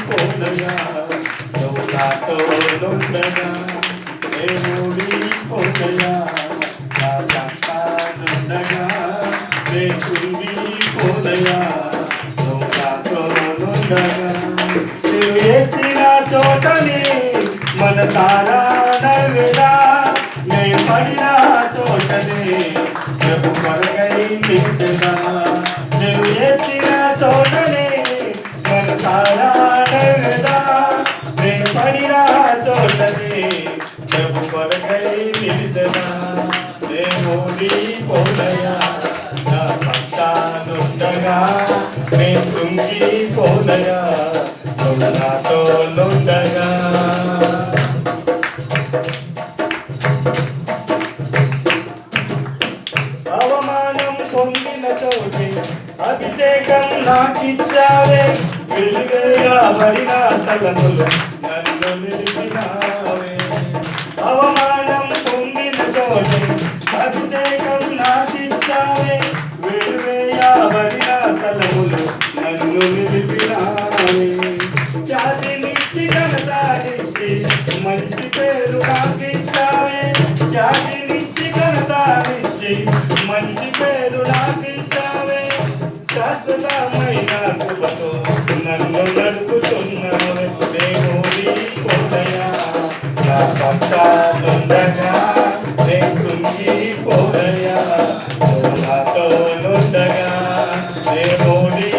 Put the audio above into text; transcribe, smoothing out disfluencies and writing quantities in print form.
పోనగా నువ్వు నాతో నుండగా దేవుడి పోనగా నా సంతానుండగా నే కుంగి పోనగా నువ్వు నాతో నుండగా నువ్వు వేసిన చోటని మన తారా నవ్వెదా నే పడిన చోటని ప్రభు కొరకై నిలిచెదా నువ్వు వేసిన చోటని మన తారా నవ్వెదా నే పడిన చోటని ప్రభు కొరకై నిలిచెదా నే ఓడిపోనయా నా పట్టానుండగా నే కృంగిపోనయా నువ్వు నాతో నుండగా అవమానం పొందిన చోటే అభిషేకం నాకిచ్చావే వెలుగగా పడిన తలములు నన్ను నిలిపినావే అవమానం పొందిన చోటే అభిషేకం నాకిచ్చావే వెలుగగా పడిన తలములు నన్ను నిలిపినావే జాతినిచ్చి ఘనతానిచ్చి మంచి పేరు నాకిచ్చావే జాతినిచ్చి ఘనతానిచ్చి మంచి పేరు నాకిచ్చావే శాశ్వతమైన కృపతో నన్ను నడుపుతున్నావే దేవుడి పోనయా నా పట్టానుండగా నే కుంగిపోనయా నాతో నుండగా దేవుడి